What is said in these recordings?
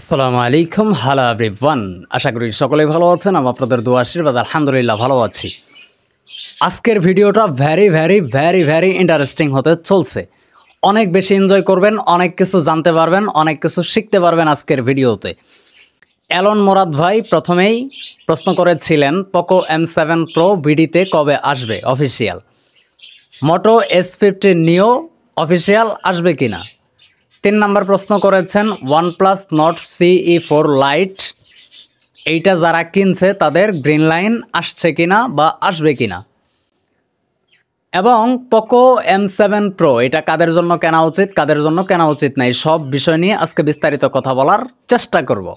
আসসালামু আলাইকুম hello everyone. আশা করি সকলেই ভালো আছেন। আমি আপনাদের দোয়া আশীর্বাদ আলহামদুলিল্লাহ ভালো আছি। আজকের ভিডিওটা very very very very interesting হতে চলছে। অনেক বেশি এনজয় করবেন, অনেক কিছু জানতে পারবেন, অনেক কিছু শিখতে পারবেন আজকের ভিডিওতে। অ্যালন মোরাদ ভাই প্রথমেই প্রশ্ন করেছিলেন পোকো M7 Pro ভিডিতে কবে আসবে অফিসিয়াল। মোটো S50 নিও অফিসিয়াল আসবে কিনা। 3 নম্বর প্রশ্ন করেছেন OnePlus Nord CE4 Lite, এইটা যারা কিনছে তাদের গ্রিন লাইন আসছে কিনা বা আসবে কিনা, এবং পোকো M7 Pro এটা কাদের জন্য কেনা উচিত, কাদের জন্য কেনা উচিত না, এই সব বিষয় নিয়ে আজকে বিস্তারিত কথা বলার চেষ্টা করব।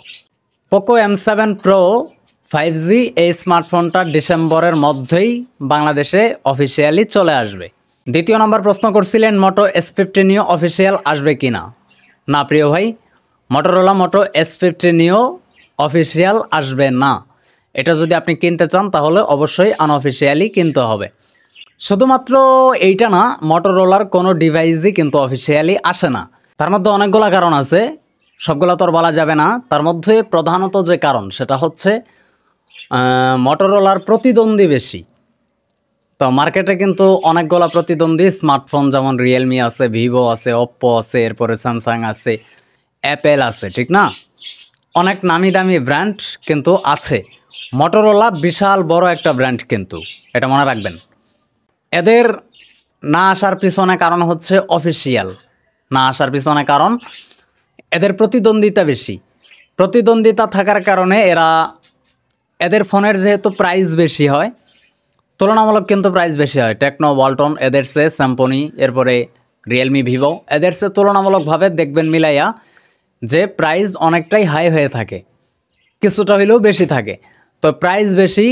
পোকো M7 Pro 5G এই স্মার্টফোনটা ডিসেম্বরের মধ্যেই বাংলাদেশে অফিসিয়ালি চলে আসবে। দ্বিতীয় নম্বর প্রশ্ন করছিলেন মোটো S50 নিও অফিসিয়াল আসবে কিনা। না প্রিয় ভাই, মটোরোলা মোটো S50 নিও অফিসিয়াল আসবে না। এটা যদি আপনি কিনতে চান তাহলে অবশ্যই আনঅফিসিয়ালি কিনতে হবে। শুধুমাত্র এইটা না, মটোরোলার কোনো ডিভাইসই কিন্তু অফিসিয়ালি আসে না। তার মধ্যে অনেকগুলো কারণ আছে, সবগুলো তো আর বলা যাবে না। তার মধ্যে প্রধানত যে কারণ সেটা হচ্ছে মটোরোলার প্রতিদ্বন্দ্বী বেশি। তো মার্কেটে কিন্তু অনেকগুলো প্রতিদ্বন্দ্বী স্মার্টফোন, যেমন রিয়েলমি আছে, ভিভো আছে, ওপ্পো আছে, এরপরে স্যামসাং আছে, অ্যাপেল আছে, ঠিক না? অনেক নামি দামি ব্র্যান্ড কিন্তু আছে। মটোরোলা বিশাল বড় একটা ব্র্যান্ড কিন্তু, এটা মনে রাখবেন। এদের না আসার পিছনে কারণ হচ্ছে অফিসিয়াল না আসার পিছনে কারণ এদের প্রতিদ্বন্দ্বিতা বেশি। প্রতিদ্বন্দ্বিতা থাকার কারণে এদের ফোনের যেহেতু প্রাইস বেশি হয়, তুলনামূলক কিন্তু প্রাইস বেশি হয়। টেকনো, ওয়ালটন এদের চেয়ে, স্যামসং, এরপরে রিয়েলমি, ভিভো এদের চেয়ে তুলনামূলকভাবে দেখবেন মিলাইয়া যে প্রাইস অনেকটাই হাই হয়ে থাকে, কিছুটা হলেও বেশি থাকে। তো প্রাইস বেশি,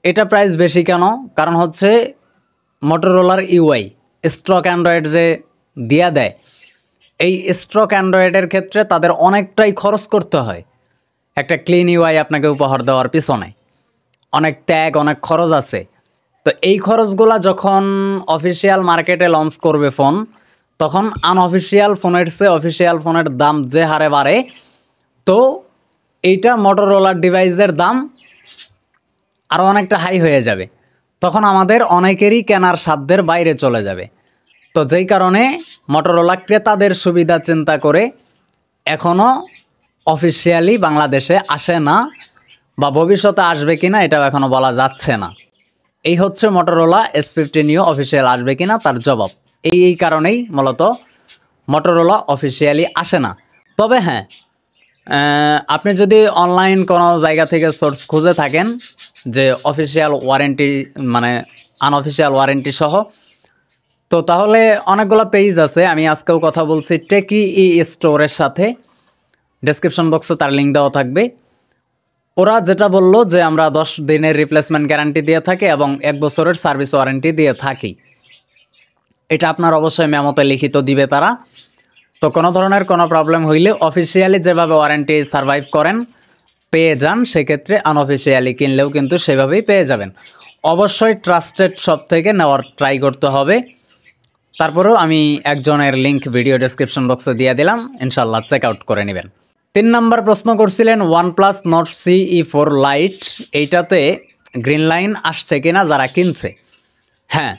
এটা প্রাইস বেশি কেন? কারণ হচ্ছে মটোরোলার ইউআই স্টক অ্যান্ড্রয়েড যে দিয়া দেয়, এই স্টক অ্যান্ড্রয়েডের ক্ষেত্রে তাদের অনেকটাই খরচ করতে হয়। একটা ক্লিন ইউআই আপনাকে উপহার দেওয়ার পিছনে অনেক ত্যাগ, অনেক খরচ আছে। তো এই খরচগুলা যখন অফিসিয়াল মার্কেটে লঞ্চ করবে ফোন, তখন আনঅফিসিয়াল ফোনের চেয়ে অফিসিয়াল ফোনের দাম যে হারে বাড়ে, তো এইটা মটোরোলার ডিভাইসের দাম আরও অনেকটা হাই হয়ে যাবে। তখন আমাদের অনেকেরই কেনার সাধ্যের বাইরে চলে যাবে। তো যেই কারণে মটোরোলা ক্রেতাদের সুবিধা চিন্তা করে এখনও অফিসিয়ালি বাংলাদেশে আসে না, বা ভবিষ্যতে আসবে কিনা এটাও এখনও বলা যাচ্ছে না। এই হচ্ছে মটোরোলা S50 নিও অফিসিয়াল আসবে কিনা তার জবাব। এই কারণেই মূলত মটোরোলা অফিসিয়ালি আসে না। তবে হ্যাঁ, আপনি যদি অনলাইন কোনো জায়গা থেকে সোর্স খুঁজে থাকেন যে অফিসিয়াল ওয়ারেন্টি মানে আনঅফিসিয়াল ওয়ারেন্টি সহ, তো তাহলে অনেকগুলো পেজ আছে। আমি আজকেও কথা বলছি টেকি ই স্টোরের সাথে, ডেসক্রিপশন বক্সে তার লিঙ্ক দেওয়া থাকবে। ওরা যেটা বললো যে আমরা 10 দিনের রিপ্লেসমেন্ট গ্যারান্টি দিয়ে থাকি এবং 1 বছরের সার্ভিস ওয়ারেন্টি দিয়ে থাকি। এটা আপনার অবশ্যই মেমোতে লিখিত দিবে তারা। তো কোনো ধরনের কোনো প্রবলেম হইলে অফিসিয়ালি যেভাবে ওয়ারেন্টি সার্ভাইভ করেন পেয়ে যান, সেক্ষেত্রে আনঅফিসিয়ালি কিনলেও কিন্তু সেভাবেই পেয়ে যাবেন। অবশ্যই ট্রাস্টেড শপ থেকে নেওয়ার ট্রাই করতে হবে। তারপরেও আমি একজনের লিঙ্ক ভিডিও ডেসক্রিপশন বক্সে দিয়ে দিলাম, ইনশাল্লাহ চেক আউট করে নেবেন। 3 নম্বর প্রশ্ন করছিলেন OnePlus Nord CE4 Lite, এইটাতে গ্রিন লাইন আসছে কিনা যারা কিনছে। হ্যাঁ,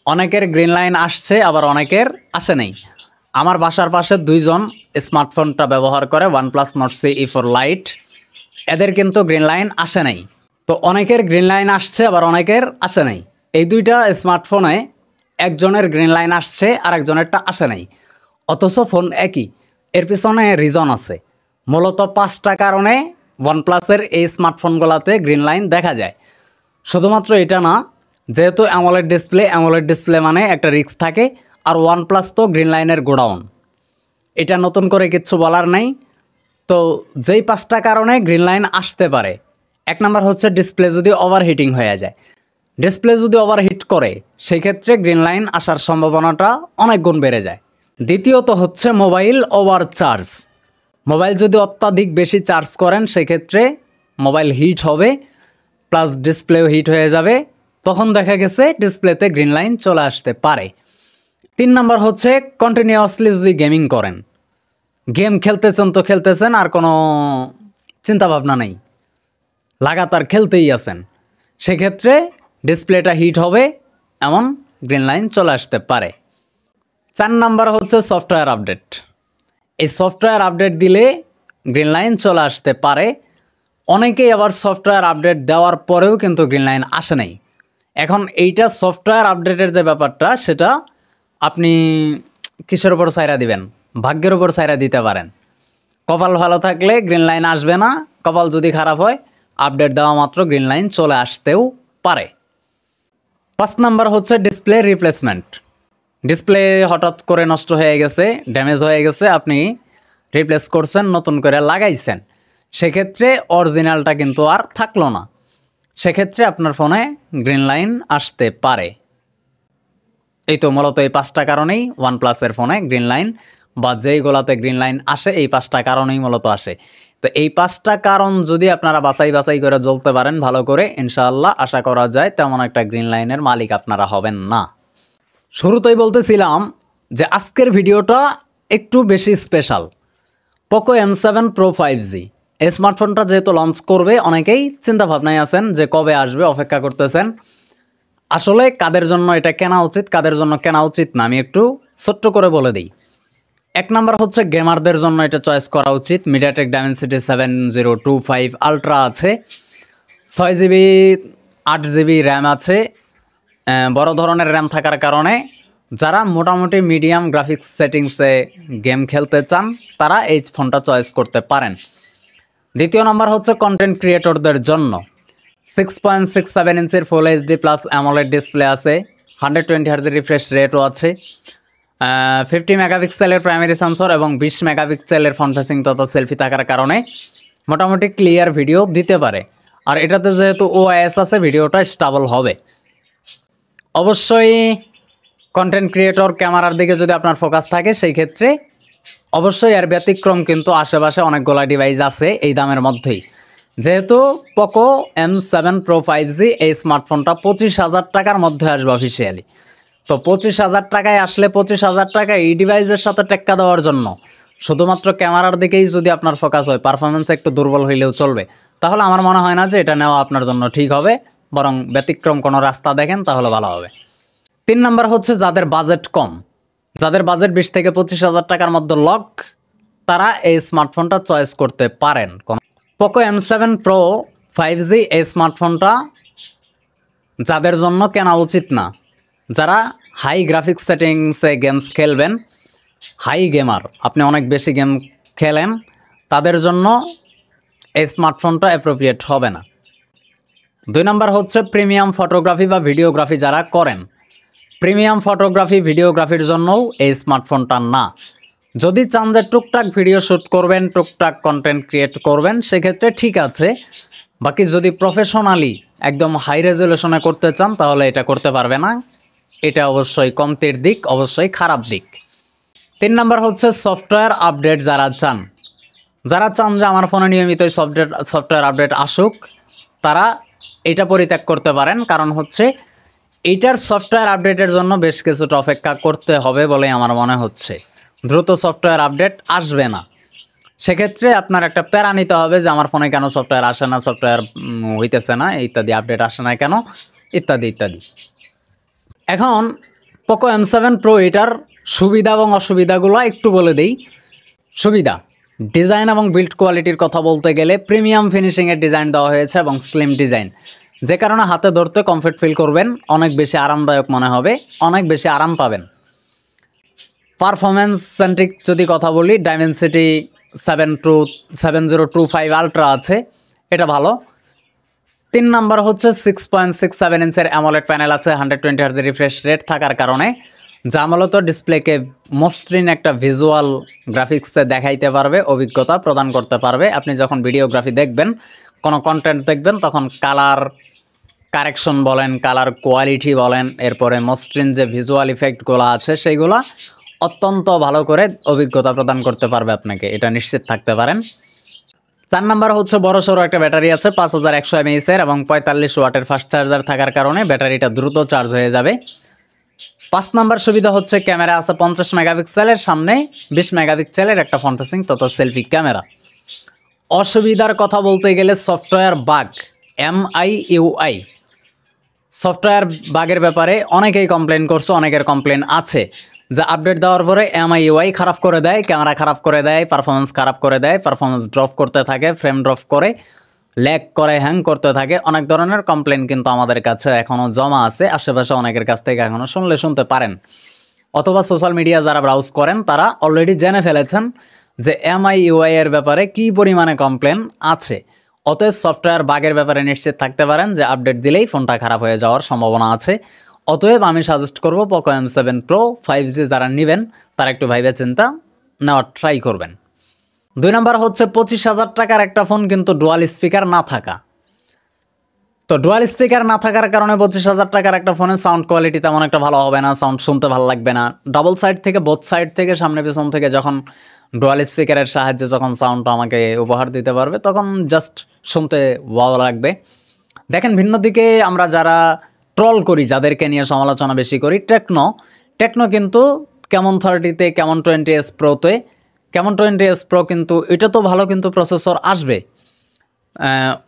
অনেকের গ্রিন লাইন আসছে, আবার অনেকের আসে নাই। আমার বাসার পাশে 2 জন স্মার্টফোনটা ব্যবহার করে OnePlus Nord CE4 Lite, এদের কিন্তু গ্রিন লাইন আসে নাই। তো অনেকের গ্রিন লাইন আসছে, আবার অনেকের আসে নাই। এই দুইটা স্মার্টফোনে একজনের গ্রিন লাইন আসছে আর একজনেরটা আসে নাই, অথচ ফোন একই। এর পিছনে রিজন আছে। মূলত 5টা কারণে ওয়ানপ্লাসের এই স্মার্টফোনগুলোতে গ্রিন লাইন দেখা যায়। শুধুমাত্র এটা না, যেহেতু অ্যামোলেড ডিসপ্লে মানে একটা রিস্ক থাকে, আর ওয়ানপ্লাস তো গ্রিন লাইনের গোডাউন, এটা নতুন করে কিচ্ছু বলার নাই। তো যেই 5টা কারণে গ্রিন লাইন আসতে পারে, 1 নম্বর হচ্ছে ডিসপ্লে যদি ওভারহিটিং হয়ে যায়। ডিসপ্লে যদি ওভারহিট করে সেই ক্ষেত্রে গ্রিন লাইন আসার সম্ভাবনাটা অনেক গুণ বেড়ে যায়। দ্বিতীয়ত হচ্ছে মোবাইল ওভার চার্জ। মোবাইল যদি অত্যাধিক বেশি চার্জ করেন সেক্ষেত্রে মোবাইল হিট হবে, প্লাস ডিসপ্লেও হিট হয়ে যাবে, তখন দেখা গেছে ডিসপ্লেতে গ্রিন লাইন চলে আসতে পারে। 3 নম্বর হচ্ছে কন্টিনিউয়াসলি যদি গেমিং করেন, গেম খেলতেছেন তো খেলতেছেন, আর কোনো চিন্তা ভাবনা নেই, লাগাতার খেলতেই আছেন, সেক্ষেত্রে ডিসপ্লেটা হিট হবে, এমন গ্রিন লাইন চলে আসতে পারে। 4 নাম্বার হচ্ছে সফটওয়্যার আপডেট। এই সফটওয়্যার আপডেট দিলে গ্রিন লাইন চলে আসতে পারে। অনেকেই আবার সফটওয়্যার আপডেট দেওয়ার পরেও কিন্তু গ্রিন লাইন আসে নাই। এখন এইটা সফটওয়্যার আপডেটের যে ব্যাপারটা, সেটা আপনি কিসের উপর ছাইরা দিবেন? ভাগ্যের উপর ছাইরা দিতে পারেন। কপাল ভালো থাকলে গ্রিন লাইন আসবে না, কপাল যদি খারাপ হয় আপডেট দেওয়া মাত্র গ্রিন লাইন চলে আসতেও পারে। 5 নাম্বার হচ্ছে ডিসপ্লে রিপ্লেসমেন্ট। ডিসপ্লে হঠাৎ করে নষ্ট হয়ে গেছে, ড্যামেজ হয়ে গেছে, আপনি রিপ্লেস করছেন, নতুন করে লাগাইছেন, সেক্ষেত্রে অরিজিনালটা কিন্তু আর থাকলো না, সেক্ষেত্রে আপনার ফোনে গ্রিন লাইন আসতে পারে। এই তো মূলত এই 5টা কারণেই ওয়ানপ্লাসের ফোনে গ্রিন লাইন বা যেইগুলাতে গ্রিন লাইন আসে, এই 5টা কারণেই মূলত আসে। তো এই 5টা কারণ যদি আপনারা বাছাই করে জ্বলতে পারেন ভালো করে, ইনশাআল্লাহ আশা করা যায় তেমন একটা গ্রিন লাইনের মালিক আপনারা হবেন না। শুরুতেই বলতেছিলাম যে আজকের ভিডিওটা একটু বেশি special. Poco M7 Pro 5G এই স্মার্টফোনটা যেহেতু লঞ্চ করবে, অনেকেই চিন্তা ভাবনায় আছেন যে কবে আসবে, অপেক্ষা করতেছেন। আসলে কাদের জন্য এটা কেনা উচিত, কাদের জন্য কেনা উচিত না, আমি একটু ছোট্ট করে বলে দিই। 1 নাম্বার হচ্ছে গেমারদের জন্য এটা চয়েস করা উচিত। মিডিয়াটেক ডাইমেনসিটি 7025 আলট্রা আছে, 6GB 8GB র্যাম আছে। বড় ধরনের র্যাম থাকার কারণে যারা মোটামুটি মিডিয়াম গ্রাফিক্স সেটিংসে গেম খেলতে চান তারা এই ফোনটা চয়েস করতে পারেন। দ্বিতীয় নাম্বার হচ্ছে কন্টেন্ট ক্রিয়েটরদের জন্য। 6.67 ইঞ্চির full HD plus AMOLED display আছে, 120 হার্জ রিফ্রেশ রেটও আছে, 50 মেগাপিক্সেলের প্রাইমারি সেন্সর এবং 20 মেগাপিক্সেলের ফ্রন্ট ফেসিং তথা সেলফি থাকার কারণে মোটামুটি ক্লিয়ার ভিডিও দিতে পারে। আর এটাতে যেহেতু ওআইএস আছে, ভিডিওটা স্টেবল হবে। অবশ্যই কন্টেন্ট ক্রিয়েটর ক্যামেরার দিকে যদি আপনার ফোকাস থাকে, সেই ক্ষেত্রে অবশ্যই এর ব্যতিক্রম কিন্তু আশেপাশে অনেকগুলো ডিভাইস আছে এই দামের মধ্যেই। যেহেতু পোকো M7 Pro 5G এই স্মার্টফোনটা 25,000 টাকার মধ্যে আসবে অফিসিয়ালি। তো 25,000 টাকায় আসলে 25,000 টাকা এই ডিভাইসের সাথে টেক্কা দেওয়ার জন্য শুধুমাত্র ক্যামেরার দিকেই যদি আপনার ফোকাস হয়, পারফরমেন্স একটু দুর্বল হইলেও চলবে, তাহলে আমার মনে হয় না যে এটা নেওয়া আপনার জন্য ঠিক হবে। বরং ব্যতিক্রম কোনো রাস্তা দেখেন তাহলে ভালো হবে। 3 নাম্বার হচ্ছে যাদের বাজেট কম, যাদের বাজেট 20 থেকে 25,000 টাকার মধ্যে লক, তারা এই স্মার্টফোনটা চয়েস করতে পারেন। পোকো M7 Pro 5G এই স্মার্টফোনটা যাদের জন্য কেনা উচিত না, যারা হাই গ্রাফিক্স সেটিংসে গেমস খেলবেন, হাই গেমার, আপনি অনেক বেশি গেম খেলেন, তাদের জন্য এই স্মার্টফোনটা অ্যাপ্রোপ্রিয়েট হবে না। 2 নাম্বার হচ্ছে প্রিমিয়াম ফটোগ্রাফি বা ভিডিওগ্রাফি যারা করেন, প্রিমিয়াম ফটোগ্রাফি ভিডিওগ্রাফির জন্যও এই স্মার্টফোনটা না। যদি চান যে টুকটাক ভিডিও শ্যুট করবেন, টুকটাক কন্টেন্ট ক্রিয়েট করবেন, সেক্ষেত্রে ঠিক আছে। বাকি যদি প্রফেশনালি একদম হাই রেজলিউশনে করতে চান তাহলে এটা করতে পারবে না। এটা অবশ্যই কমতির দিক, অবশ্যই খারাপ দিক। 3 নাম্বার হচ্ছে সফটওয়্যার আপডেট যারা চান, যারা চান যে আমার ফোনে নিয়মিতই সফটওয়্যার আপডেট আসুক, তারা এটা পরিত্যাগ করতে পারেন। কারণ হচ্ছে এইটার সফটওয়্যার আপডেটের জন্য বেশ কিছুটা অপেক্ষা করতে হবে বলে আমার মনে হচ্ছে। দ্রুত সফটওয়্যার আপডেট আসবে না, সেক্ষেত্রে আপনার একটা প্যারা নিতে হবে যে আমার ফোনে কেন সফটওয়্যার আসে না, সফটওয়্যার হইতেছে না ইত্যাদি, আপডেট আসে না কেন ইত্যাদি ইত্যাদি। এখন পোকো M7 Pro এটার সুবিধা এবং অসুবিধাগুলো একটু বলে দিই। সুবিধা, ডিজাইন এবং বিল্ড কোয়ালিটির কথা বলতে গেলে প্রিমিয়াম ফিনিশিংয়ের ডিজাইন দেওয়া হয়েছে এবং স্লিম ডিজাইন, যে কারণে হাতে ধরতে কমফর্ট ফিল করবেন, অনেক বেশি আরামদায়ক মনে হবে, অনেক বেশি আরাম পাবেন। পারফরমেন্স সেন্ট্রিক যদি কথা বলি, ডাইমেনসিটি 7025 আলট্রা আছে, এটা ভালো। 3 নাম্বার হচ্ছে 6.67 ইঞ্চের অ্যামোলেড প্যানেল আছে, 120 হার্জ রিফ্রেশ রেট থাকার কারণে যা মূলত ডিসপ্লেকে মসৃণ একটা ভিজুয়াল গ্রাফিক্সে দেখাইতে পারবে, অভিজ্ঞতা প্রদান করতে পারবে। আপনি যখন ভিডিওগ্রাফি দেখবেন, কোনো কন্টেন্ট দেখবেন, তখন কালার কারেকশন বলেন, কালার কোয়ালিটি বলেন, এরপরে মসৃণ যে ভিজুয়াল ইফেক্টগুলো আছে সেইগুলো অত্যন্ত ভালো করে অভিজ্ঞতা প্রদান করতে পারবে আপনাকে, এটা নিশ্চিত থাকতে পারেন। 4 নাম্বার হচ্ছে বড়সড় একটা ব্যাটারি আছে 5100 mAh এর এবং 45 ওয়াটের ফাস্ট চার্জার থাকার কারণে ব্যাটারিটা দ্রুত চার্জ হয়ে যাবে। 5 নাম্বার সুবিধা হচ্ছে ক্যামেরা আছে 50 মেগাপিক্সেলের, সামনে 20 মেগাপিক্সেলের একটা ফ্রন্ট ফেসিং তথা সেলফি ক্যামেরা। অসুবিধার কথা বলতে গেলে সফটওয়্যার বাগ, MIUI সফটওয়্যার বাগের ব্যাপারে অনেকেই কমপ্লেন করছে, অনেকের কমপ্লেন আছে যে আপডেট দেওয়ার পরে MIUI খারাপ করে দেয়, ক্যামেরা খারাপ করে দেয়, পারফরমেন্স খারাপ করে দেয়, পারফরমেন্স ড্রপ করতে থাকে, ফ্রেম ড্রপ করে, ল্যাগ করে, হ্যাং করতে থাকে। অনেক ধরনের কমপ্লেন কিন্তু আমাদের কাছে এখনও জমা আছে, আশেপাশে অনেকের কাছ থেকে এখনও শুনতে পারেন, অথবা সোশ্যাল মিডিয়া যারা ব্রাউজ করেন তারা অলরেডি জেনে ফেলেছেন যে MIUI এর ব্যাপারে কী পরিমাণে কমপ্লেন আছে। অতএব সফটওয়্যার বাগের ব্যাপারে নিশ্চিত থাকতে পারেন যে আপডেট দিলেই ফোনটা খারাপ হয়ে যাওয়ার সম্ভাবনা আছে। অতএব আমি সাজেস্ট করব পোকো M7 Pro 5G যারা নেবেন তারা একটু ভাইবে চিন্তা নেওয়ার ট্রাই করবেন। 2 নাম্বার হচ্ছে 25,000 টাকার একটা ফোন কিন্তু ডুয়াল স্পিকার না থাকা। তো ডুয়াল স্পিকার না থাকার কারণে 25,000 টাকার একটা ফোনের সাউন্ড কোয়ালিটি তেমন একটা ভালো হবে না, সাউন্ড শুনতে ভালো লাগবে না। ডাবল সাইড থেকে, বোথ সাইড থেকে, সামনে পেছন থেকে যখন ডুয়াল স্পিকারের সাহায্যে যখন সাউন্ডটা আমাকে উপহার দিতে পারবে তখন জাস্ট শুনতে ভালো লাগবে। দেখেন, ভিন্ন দিকে আমরা যারা ট্রল করি, যাদেরকে নিয়ে সমালোচনা বেশি করি, টেকনো কিন্তু কেমন 30-তে, কেমন 20S Proতে, কেমন 20S Pro কিন্তু এটা তো ভালো কিন্তু প্রসেসর আসবে,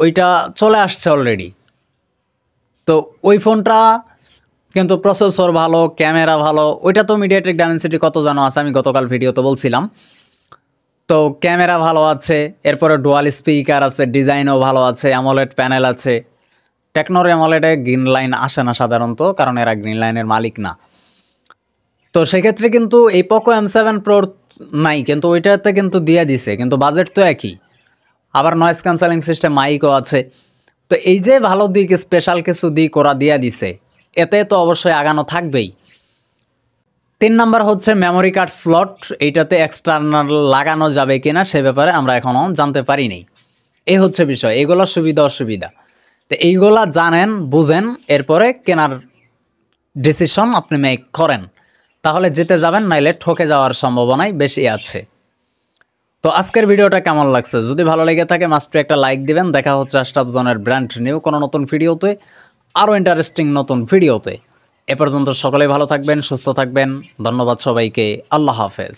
ওইটা চলে আসছে অলরেডি। তো ওই ফোনটা কিন্তু প্রসেসর ভালো, ক্যামেরা ভালো, ওইটা তো মিডিয়াটেক ডাইমেনসিটি কত জানো আছে, আমি গতকাল ভিডিওতে বলছিলাম। তো ক্যামেরা ভালো আছে, এরপরে ডুয়াল স্পিকার আছে, ডিজাইনও ভালো আছে, অ্যামোলেড প্যানেল আছে। টেকনোর অ্যামোলেডে গ্রিন লাইন আসে না সাধারণত, কারণ এরা গ্রিন লাইনের মালিক না। তো সেক্ষেত্রে কিন্তু এই পোকো M7 Pro নাই, কিন্তু ওইটাতে কিন্তু দিয়ে দিছে, কিন্তু বাজেট তো একই। আবার নয়েজ ক্যান্সেলিং সিস্টেম, মাইকও আছে। তো এই যে ভালো দিক, স্পেশাল কিছু দিক ওরা দিয়ে দিছে, এতে তো অবশ্যই আগানো থাকবেই। 3 নাম্বার হচ্ছে মেমোরি কার্ড স্লট, এইটাতে এক্সটার্নাল লাগানো যাবে কিনা সে ব্যাপারে আমরা এখনও জানতে পারিনি। এই হচ্ছে বিষয়, এগুলো সুবিধা অসুবিধা। তো এইগুলা জানেন, বুঝেন, এরপরে কেনার ডিসিশন আপনি মেক করেন, তাহলে জিতে যাবেন, নাইলে ঠকে যাওয়ার সম্ভাবনাই বেশি আছে। তো আজকের ভিডিওটা কেমন লাগছে? যদি ভালো লেগে থাকে মাস্ট একটা লাইক দিবেন। দেখা হচ্ছে আশরাফ জনের ব্র্যান্ড নিউ কোনো নতুন ভিডিওতে, আরও ইন্টারেস্টিং নতুন ভিডিওতে। এ পর্যন্ত সকলেই ভালো থাকবেন, সুস্থ থাকবেন। ধন্যবাদ সবাইকে। আল্লাহ হাফেজ।